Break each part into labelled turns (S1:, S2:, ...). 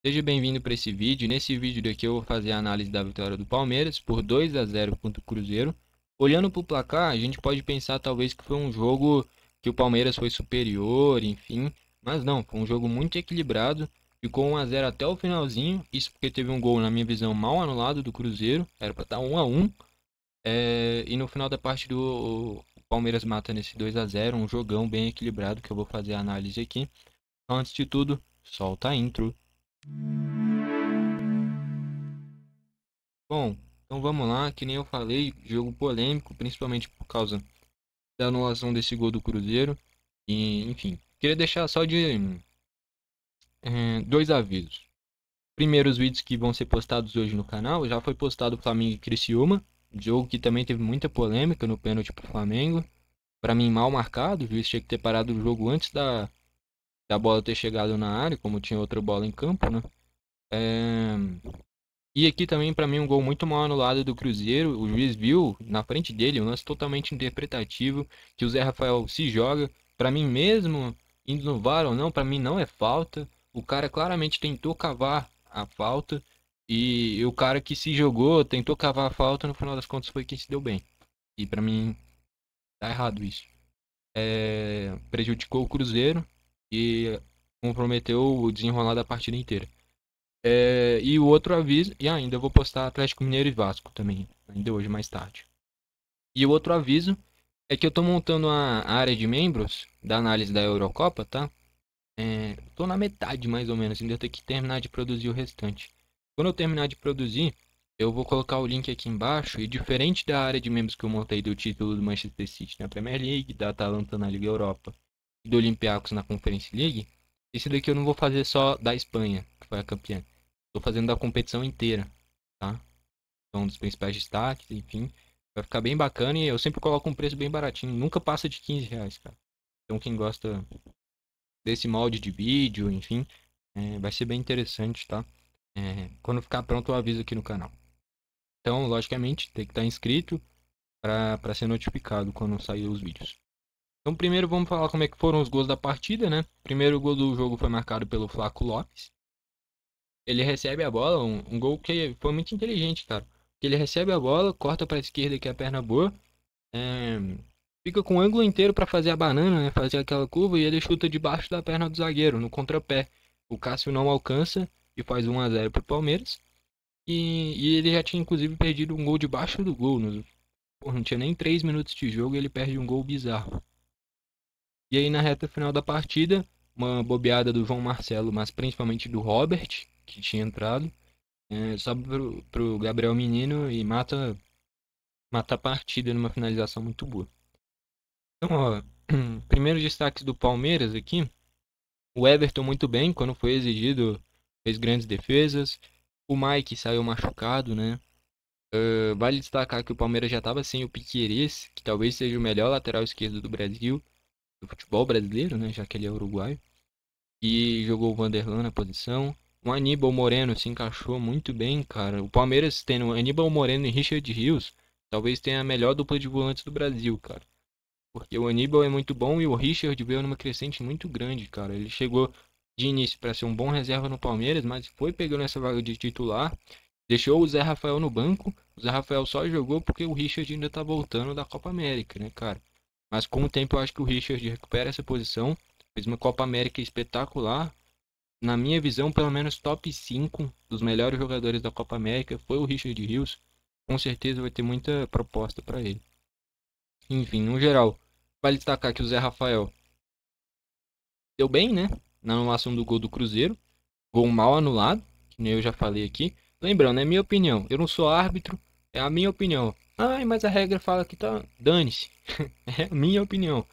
S1: Seja bem-vindo para esse vídeo. Nesse vídeo daqui eu vou fazer a análise da vitória do Palmeiras por 2-0 contra o Cruzeiro. Olhando para o placar, a gente pode pensar talvez que foi um jogo que o Palmeiras foi superior, enfim. Mas não, foi um jogo muito equilibrado. Ficou 1-0 até o finalzinho. Isso porque teve um gol, na minha visão, mal anulado do Cruzeiro. Era para estar 1-1. E no final da partida o Palmeiras mata nesse 2-0. Um jogão bem equilibrado que eu vou fazer a análise aqui. Então, antes de tudo, solta a intro. Bom, então vamos lá, que nem eu falei, jogo polêmico, principalmente por causa da anulação desse gol do Cruzeiro. E, enfim, queria deixar só de dois avisos. Primeiro, os vídeos que vão ser postados hoje no canal, já foi postado o Flamengo e Criciúma, jogo que também teve muita polêmica no pênalti pro Flamengo. Para mim, mal marcado, o juiz tinha que ter parado o jogo antes da bola ter chegado na área, como tinha outra bola em campo, né? É, E aqui também, pra mim, um gol muito mal anulado do Cruzeiro. O juiz viu na frente dele um lance totalmente interpretativo, que o Zé Rafael se joga. Pra mim mesmo, indo no VAR ou não, pra mim não é falta. O cara claramente tentou cavar a falta. E o cara que se jogou, tentou cavar a falta, no final das contas foi quem se deu bem. E pra mim, tá errado isso. Prejudicou o Cruzeiro e comprometeu o desenrolar da partida inteira. E o outro aviso, e ainda vou postar Atlético Mineiro e Vasco também, ainda hoje mais tarde. E o outro aviso é que eu tô montando a área de membros da análise da Eurocopa, tá? Tô na metade mais ou menos, ainda tenho que terminar de produzir o restante. Quando eu terminar de produzir, eu vou colocar o link aqui embaixo, e diferente da área de membros que eu montei do título do Manchester City na Premier League, da Atalanta na Liga Europa e do Olympiacos na Conference League, esse daqui eu não vou fazer só da Espanha, que foi a campeã. Tô fazendo da competição inteira, tá? Então, um dos principais destaques, enfim. Vai ficar bem bacana e eu sempre coloco um preço bem baratinho. Nunca passa de R$ 15, cara. Então, quem gosta desse molde de vídeo, enfim, vai ser bem interessante, tá? Quando ficar pronto, eu aviso aqui no canal. Então, logicamente, tem que estar inscrito para ser notificado quando sair os vídeos. Então, primeiro vamos falar como é que foram os gols da partida, né? Primeiro gol do jogo foi marcado pelo Flaco Lopes. Ele recebe a bola, um gol que foi muito inteligente, cara. Ele recebe a bola, corta para a esquerda que é a perna boa, é, fica com o ângulo inteiro para fazer a banana, né, fazer aquela curva e ele chuta debaixo da perna do zagueiro, no contrapé. O Cássio não alcança e faz 1-0 pro Palmeiras. E ele já tinha inclusive perdido um gol debaixo do gol. Pô, não tinha nem 3 minutos de jogo e ele perde um gol bizarro. E aí na reta final da partida, uma bobeada do João Marcelo, mas principalmente do Robert, que tinha entrado. Sobe pro Gabriel Menino e mata a partida numa finalização muito boa. Então, ó, primeiro destaque do Palmeiras aqui. O Everton muito bem, quando foi exigido, fez grandes defesas. O Mike saiu machucado, né? Vale destacar que o Palmeiras já estava sem o Piquerez, que talvez seja o melhor lateral esquerdo do Brasil, do futebol brasileiro, né? Já que ele é uruguaio. E jogou o Vanderlan na posição. O Aníbal Moreno se encaixou muito bem, cara. O Palmeiras tendo Aníbal Moreno e Richard Rios, talvez tenha a melhor dupla de volantes do Brasil, cara. Porque o Aníbal é muito bom e o Richard veio numa crescente muito grande, cara. Ele chegou de início para ser um bom reserva no Palmeiras, mas foi pegando essa vaga de titular. Deixou o Zé Rafael no banco. O Zé Rafael só jogou porque o Richard ainda tá voltando da Copa América, né, cara? Mas com o tempo eu acho que o Richard recupera essa posição. Fez uma Copa América espetacular. Na minha visão, pelo menos top 5 dos melhores jogadores da Copa América foi o Richard Rios. Com certeza vai ter muita proposta para ele. Enfim, no geral, vale destacar que o Zé Rafael deu bem, né? Na anulação do gol do Cruzeiro. Gol mal anulado, que nem eu já falei aqui. Lembrando, é minha opinião. Eu não sou árbitro, é a minha opinião. Ai, mas a regra fala que tá. Dane-se. É a minha opinião.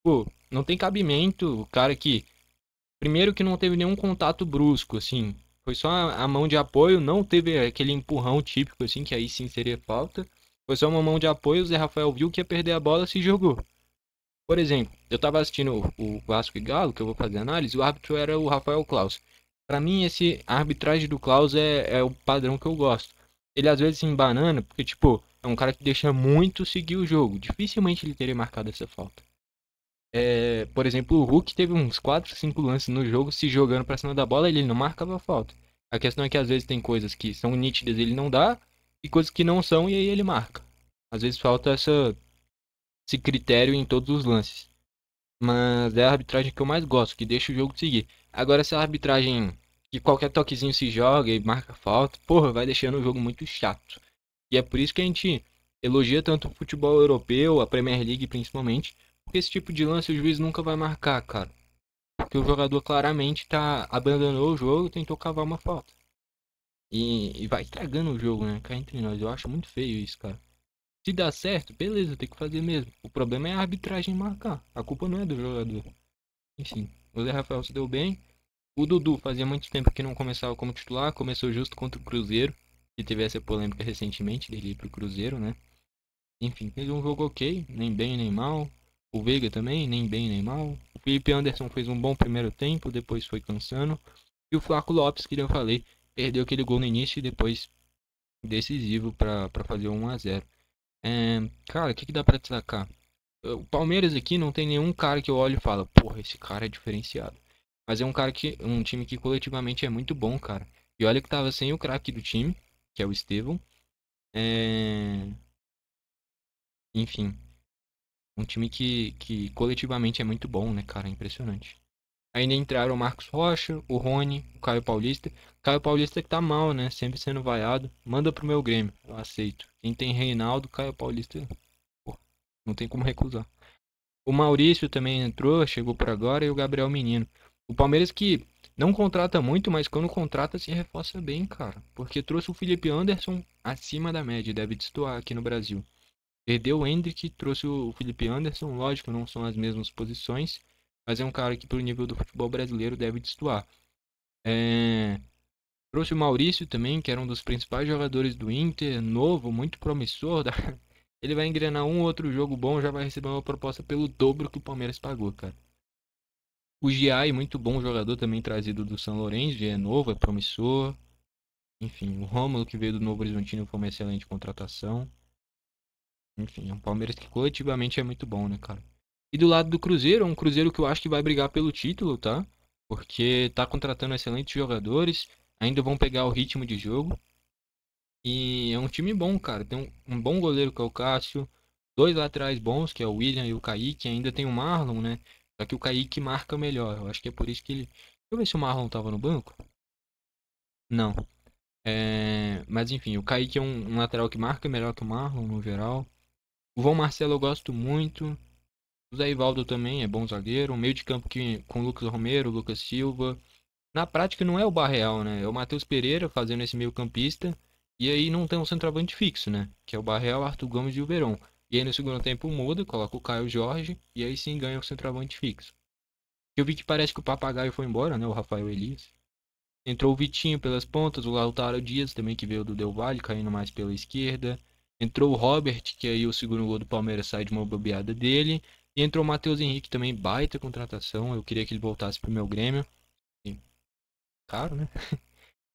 S1: Pô, não tem cabimento o cara que. Primeiro que não teve nenhum contato brusco, assim. Foi só a mão de apoio, não teve aquele empurrão típico, assim, que aí sim seria falta. Foi só uma mão de apoio, o Zé Rafael viu que ia perder a bola, se jogou. Por exemplo, eu tava assistindo o Vasco e Galo, que eu vou fazer análise, o árbitro era o Rafael Claus. Pra mim, a arbitragem do Klaus é o padrão que eu gosto. Ele às vezes se embanana, porque, tipo, é um cara que deixa muito seguir o jogo. Dificilmente ele teria marcado essa falta. Por exemplo, o Hulk teve uns 4, 5 lances no jogo se jogando pra cima da bola e ele não marcava falta. A questão é que às vezes tem coisas que são nítidas e ele não dá, e coisas que não são e aí ele marca. Às vezes falta esse critério em todos os lances. Mas é a arbitragem que eu mais gosto, que deixa o jogo seguir. Agora essa arbitragem que qualquer toquezinho se joga e marca falta, porra, vai deixando o jogo muito chato. E é por isso que a gente elogia tanto o futebol europeu, a Premier League principalmente, porque esse tipo de lance o juiz nunca vai marcar, cara. Porque o jogador claramente abandonou o jogo e tentou cavar uma falta. E vai estragando o jogo, né? Cá entre nós. Eu acho muito feio isso, cara. Se dá certo, beleza, tem que fazer mesmo. O problema é a arbitragem marcar. A culpa não é do jogador. Enfim, o Zé Rafael se deu bem. O Dudu fazia muito tempo que não começava como titular. Começou justo contra o Cruzeiro. Que teve essa polêmica recentemente dele ir pro Cruzeiro, né? Enfim, fez um jogo ok. Nem bem nem mal. O Veiga também, nem bem nem mal. O Felipe Anderson fez um bom primeiro tempo. Depois foi cansando. E o Flaco Lopes, que eu falei, perdeu aquele gol no início e depois decisivo para fazer 1-0. Cara, o que dá pra destacar? O Palmeiras aqui não tem nenhum cara que eu olho e falo, porra, esse cara é diferenciado. Mas é um time que coletivamente é muito bom, cara. E olha que tava sem o craque do time, que é o Estevão. É... Enfim, um time que coletivamente é muito bom, né, cara? Impressionante. Ainda entraram o Marcos Rocha, o Rony, o Caio Paulista. Caio Paulista que tá mal, né? Sempre sendo vaiado. Manda pro meu Grêmio, eu aceito. Quem tem Reinaldo, Caio Paulista, pô, não tem como recusar. O Maurício também entrou, chegou por agora, e o Gabriel Menino. O Palmeiras que não contrata muito, mas quando contrata se reforça bem, cara. Porque trouxe o Felipe Anderson acima da média, deve destoar aqui no Brasil. Perdeu o Endrick, trouxe o Felipe Anderson, lógico, não são as mesmas posições, mas é um cara que pro nível do futebol brasileiro deve destoar. É... Trouxe o Maurício também, que era um dos principais jogadores do Inter, novo, muito promissor. Ele vai engrenar um ou outro jogo bom, já vai receber uma proposta pelo dobro que o Palmeiras pagou, cara. O Giai, muito bom jogador também trazido do São Lourenço, é novo, é promissor. Enfim, o Rômulo que veio do Novo Horizontino foi uma excelente contratação. Enfim, é um Palmeiras que coletivamente é muito bom, né, cara? E do lado do Cruzeiro, é um Cruzeiro que eu acho que vai brigar pelo título, tá? Porque tá contratando excelentes jogadores, ainda vão pegar o ritmo de jogo. E é um time bom, cara. Tem um bom goleiro que é o Cássio, dois laterais bons, que é o William e o Kaique, ainda tem o Marlon, né? Só que o Kaique marca melhor. Eu acho que é por isso que ele. Deixa eu ver se o Marlon tava no banco. Não. Mas enfim, o Kaique é um lateral que marca melhor que o Marlon no geral. O João Marcelo eu gosto muito. O Zé Ivaldo também é bom zagueiro. O meio de campo com o Lucas Romero, o Lucas Silva. Na prática não é o Barreal, né? É o Matheus Pereira fazendo esse meio campista. E aí não tem um centroavante fixo, né? Que é o Barreal, Arthur Gomes e o Verón. E aí no segundo tempo muda, coloca o Caio Jorge. E aí sim ganha o centroavante fixo. Eu vi que parece que o Papagaio foi embora, né? O Rafael Elias. Entrou o Vitinho pelas pontas, o Lautaro Dias também que veio do Del Valle, caindo mais pela esquerda. Entrou o Robert, que aí o segundo gol do Palmeiras sai de uma bobeada dele. E entrou o Matheus Henrique também, baita contratação. Eu queria que ele voltasse pro meu Grêmio. E, caro, né?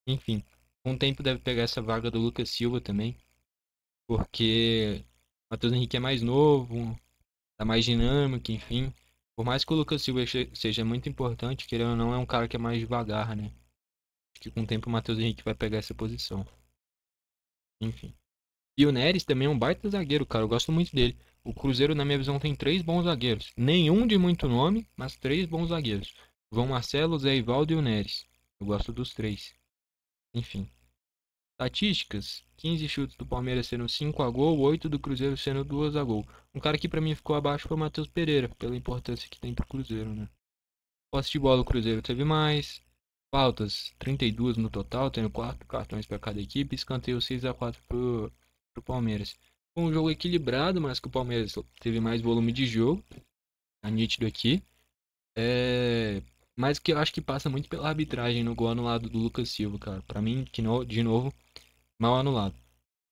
S1: Enfim, com o tempo deve pegar essa vaga do Lucas Silva também. Porque o Matheus Henrique é mais novo, tá mais dinâmico, enfim. Por mais que o Lucas Silva seja muito importante, querendo ou não, é um cara que é mais devagar, né? Acho que com o tempo o Matheus Henrique vai pegar essa posição. Enfim. E o Neres também é um baita zagueiro, cara. Eu gosto muito dele. O Cruzeiro, na minha visão, tem três bons zagueiros. Nenhum de muito nome, mas três bons zagueiros. João Marcelo, Zé Ivaldo e o Neres. Eu gosto dos três. Enfim. Estatísticas: 15 chutes do Palmeiras sendo 5 a gol, 8 do Cruzeiro sendo 2 a gol. Um cara que pra mim ficou abaixo foi o Matheus Pereira, pela importância que tem pro Cruzeiro, né? Posse de bola o Cruzeiro teve mais. Faltas, 32 no total, tendo 4 cartões para cada equipe. Escanteio 6 a 4 pro Palmeiras. Foi um jogo equilibrado, mas que o Palmeiras teve mais volume de jogo. Tá nítido aqui. Mas que eu acho que passa muito pela arbitragem no gol anulado do Lucas Silva, cara. Pra mim, de novo, mal anulado.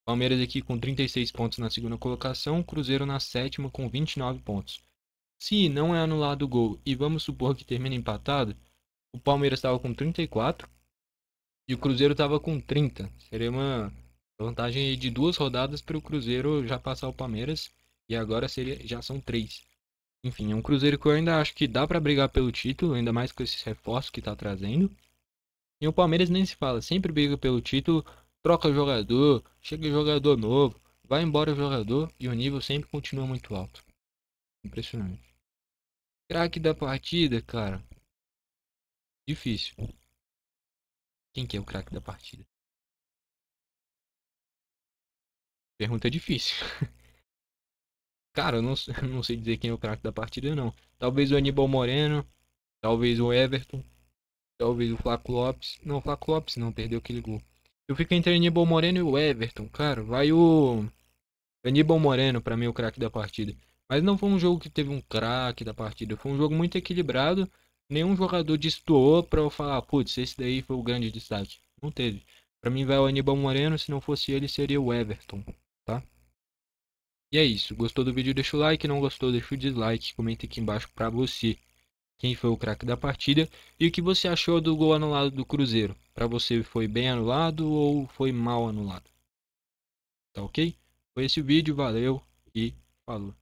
S1: Palmeiras aqui com 36 pontos na segunda colocação, Cruzeiro na sétima com 29 pontos. Se não é anulado o gol e vamos supor que termine empatado, o Palmeiras estava com 34 e o Cruzeiro estava com 30. Seria uma vantagem de duas rodadas para o Cruzeiro já passar o Palmeiras e agora já são três. Enfim, é um Cruzeiro que eu ainda acho que dá para brigar pelo título, ainda mais com esses reforços que está trazendo. E o Palmeiras nem se fala, sempre briga pelo título, troca jogador, chega jogador novo, vai embora o jogador e o nível sempre continua muito alto. Impressionante. Craque da partida, cara. Difícil. Quem que é o craque da partida? Pergunta difícil. Cara, eu não, não sei dizer quem é o craque da partida, não. Talvez o Aníbal Moreno, talvez o Everton, talvez o Flaco Lopes. Não, o Flaco Lopes não, perdeu aquele gol. Eu fico entre o Aníbal Moreno e o Everton, cara. Vai o Aníbal Moreno, pra mim, o craque da partida. Mas não foi um jogo que teve um craque da partida. Foi um jogo muito equilibrado. Nenhum jogador destoou pra eu falar, putz, esse daí foi o grande destaque. Não teve. Pra mim vai o Aníbal Moreno, se não fosse ele, seria o Everton, tá? E é isso. Gostou do vídeo? Deixa o like. Não gostou, deixa o dislike. Comenta aqui embaixo pra você quem foi o craque da partida e o que você achou do gol anulado do Cruzeiro. Pra você foi bem anulado ou foi mal anulado? Tá ok? Foi esse o vídeo, valeu e falou.